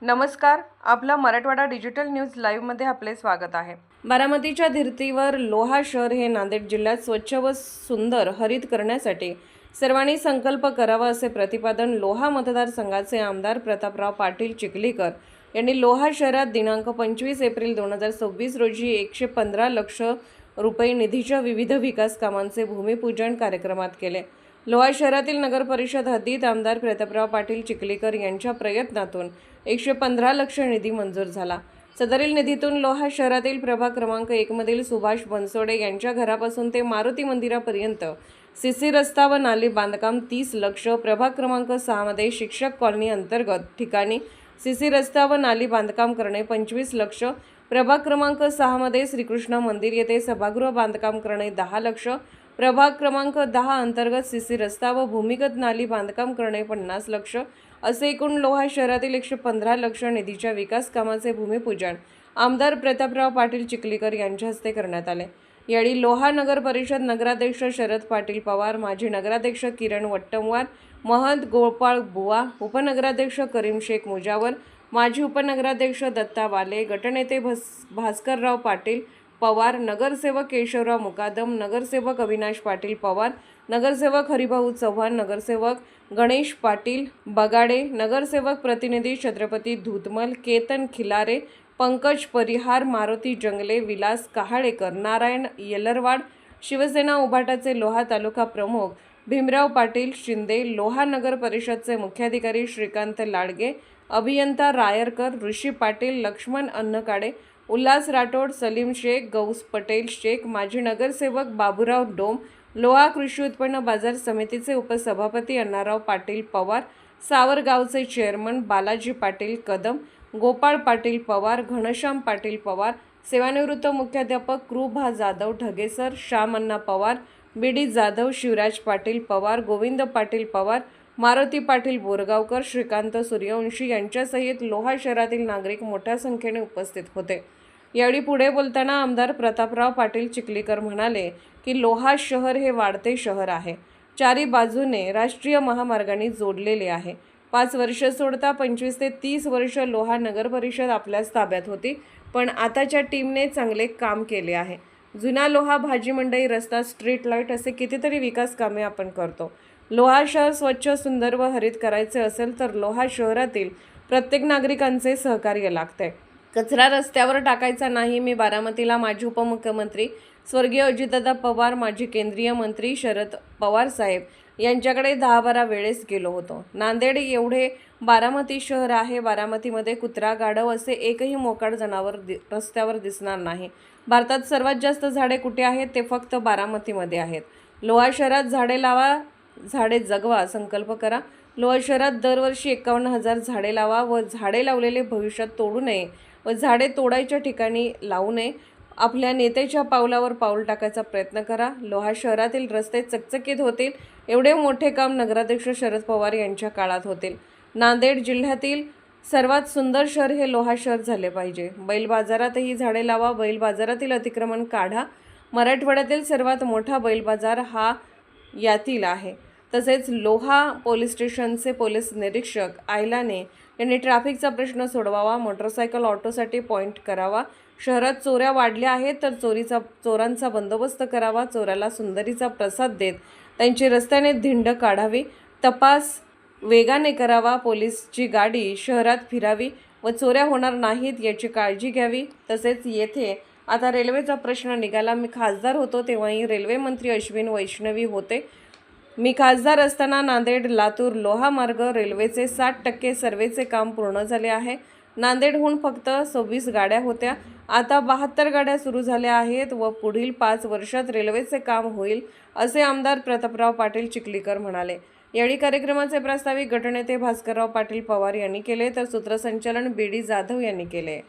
नमस्कार, आपला Marathwada digital news लाईव्हमध्ये आपले स्वागत आहे। बारामतीच्या धर्तीवर लोहा शहर हे नांदेड जिल्ह्यात स्वच्छ व सुंदर हरित करण्यासाठी सर्वांनी संकल्प करावा असे प्रतिपादन लोहा मतदारसंघाचे आमदार प्रतापराव पाटील चिखलीकर यांनी लोहा शहरात दिनांक 25 एप्रिल 2026 रोजी 115 लाख रुपये निधीच्या विविध विकास कामांचे भूमिपूजन कार्यक्रमात केले। लोहा शहरातील नगर परिषद हद्दीत आमदार प्रतापराव पाटील चिखलीकर यांच्या प्रयत्नातून 115 लाख निधी मंजूर झाला। सदरील निधीतून लोहा शहरातील प्रभाग क्रमांक 1 मधील सुभाष बनसोडे यांच्या घरापासून ते मारुती मंदिरापर्यंत सीसी रस्ता व नाली बांधकाम 30 लाख, प्रभाग क्रमांक 6 मध्ये शिक्षक कॉलनी अंतर्गत ठिकाणी सीसी रस्ता व नाली बांधकाम करणे 25 लाख, प्रभाग क्रमांक 6 मध्ये श्रीकृष्ण मंदिर येथे सभागृह बांधकाम करणे 10 लाख, प्रभाग क्रमांक 10 अंतर्गत सीसी रस्ता व भूमिगत नाली बांधकाम करणे 50 लाख असे एकूण लोहा शहरातील 115 लाख निधीच्या विकास कामाचे भूमिपूजन आमदार प्रतापराव पाटील चिखलीकर यांच्या हस्ते करण्यात आले। यावेळी लोहा नगर परिषद नगराध्यक्ष शरद पाटील पवार, माजी नगराध्यक्ष किरण वट्टमवार, महंत गोपाळ बुवा, उपनगराध्यक्ष करीम शेख मुजावर, माजी उपनगराध्यक्ष दत्ता वाले, गटनेते भास्करराव पाटील पवार, नगरसेवक केशवराव मुकादम, नगरसेवक अविनाश पाटील पवार, नगरसेवक हरिभाऊ चव्हाण, नगरसेवक गणेश पाटील बगाडे, नगरसेवक प्रतिनिधी छत्रपती धुतमल, केतन खिलारे, पंकज परिहार, मारुती जंगले, विलास कहाळेकर, नारायण येलरवाड, शिवसेना उभाटाचे लोहा तालुका प्रमुख भीमराव पाटील शिंदे, लोहा नगर परिषदचे मुख्याधिकारी श्रीकांत लाडगे, अभियंता रायरकर, ऋषी पाटील, लक्ष्मण अन्नकाडे, उल्हास राठोड, सलीम शेख, गौस पटेल शेख, माजी नगरसेवक बाबूराव डोम, लोहा कृषी उत्पन्न बाजार समितीचे उपसभापती अण्णाराव पाटील पवार, सावरगावचे चेअरमन बालाजी पाटील कदम, गोपाळ पाटील पवार, घनश्याम पाटील पवार, सेवानिवृत्त मुख्याध्यापक कृभा जाधव ढगेसर, श्यामअण्णा पवार, बीडी जाधव, शिवराज पाटील पवार, गोविंद पाटील पवार, मारुती पाटील बोरगावकर, श्रीकांत सूर्यवंशी यांच्यासहित लोहा शहरातील नागरिक मोठ्या संख्येने उपस्थित होते। यावेळी पुढे बोलताना आमदार प्रतापराव पाटील चिखलीकर म्हणाले की लोहा शहर हे वाढते शहर आहे, चारी बाजूने राष्ट्रीय महामार्गाने जोडलेले आहे। 5 वर्ष सोडता 25 ते 30 वर्ष लोहा नगर परिषद आपल्याच ताब्यात होती, पण आताच्या टीमने चांगले काम केले आहे। जुना लोहा भाजी मंडई रस्ता, स्ट्रीट लाईट असे कितीतरी विकास कामे आपण करतो। लोहा शहर स्वच्छ सुंदर व हरित करायचे असेल तर लोहा शहरातील प्रत्येक नागरिकांचे सहकार्य लागते। कचरा रस्त्यावर टाकायचा नाही। मी बारामतीला माजी उपमुख्यमंत्री स्वर्गीय अजितदादा पवार, माजी केंद्रीय मंत्री शरद पवार साहेब यांच्याकडे 10-12 वेळेस गेलो होतो। नांदेड एवढे बारामती शहर आहे, बारामतीमध्ये कुत्रा गाढव असे एकही मोकाट जनावर रस्त्यावर दिसणार नाही। भारतात सर्वात जास्त झाडे कुठे आहेत ते फक्त बारामतीमध्ये आहेत। लोहा शहरात झाडे लावा, झाडे जगवा संकल्प करा। लोहा शहरात दरवर्षी 51,000 झाडे लावा व झाडे लावलेले भविष्यात तोडू नये व झाडे तोडायच्या ठिकाणी लावू नये। आपल्या नेत्याच्या पावलावर पाऊल टाकायचा प्रयत्न करा। लोहा शहरातील रस्ते चकचकीत होतील एवढे मोठे काम नगराध्यक्ष शरद पवार यांच्या काळात होतील। नांदेड जिल्ह्यातील सर्वात सुंदर शहर हे लोहा शहर झाले पाहिजे। बैल बाजारातही झाडे लावा, बैल बाजारातील अतिक्रमण काढा। मराठवाड्यातील सर्वात मोठा बैल बाजार हा यातील आहे। तसेच लोहा पोलीस स्टेशनचे पोलीस निरीक्षक आयलाने यांनी ट्रॅफिकचा प्रश्न सोडवावा, मोटरसायकल ऑटोसाठी पॉईंट करावा। शहरात चोऱ्या वाढल्या आहेत तर चोरांचा बंदोबस्त करावा। चोराला सुंदरीचा प्रसाद देत त्यांची रस्त्याने धिंड काढावी। तपास वेगाने करावा। पोलीसची गाडी शहरात फिरावी व चोऱ्या होणार नाहीत याची काळजी घ्यावी। तसेच येथे आता रेल्वेचा प्रश्न निघाला। मी खासदार होतो तेव्हाही रेल्वे मंत्री अश्विन वैष्णवी होते। मी खासदार असताना नांदेड लातूर लोहा मार्ग रेल्वेचे 60% सर्वेचे काम पूर्ण झाले आहे। नांदेडहून फक्त 26 गाड्या होत्या, आता 72 गाड्या सुरू झाल्या आहेत व पुढील 5 वर्षात रेल्वेचे काम होईल असे आमदार प्रतापराव पाटील चिखलीकर म्हणाले। यावेळी कार्यक्रमाचे प्रास्ताविक गटनेते भास्करराव पाटील पवार यांनी केले तर सूत्रसंचालन बीडी जाधव यांनी केले।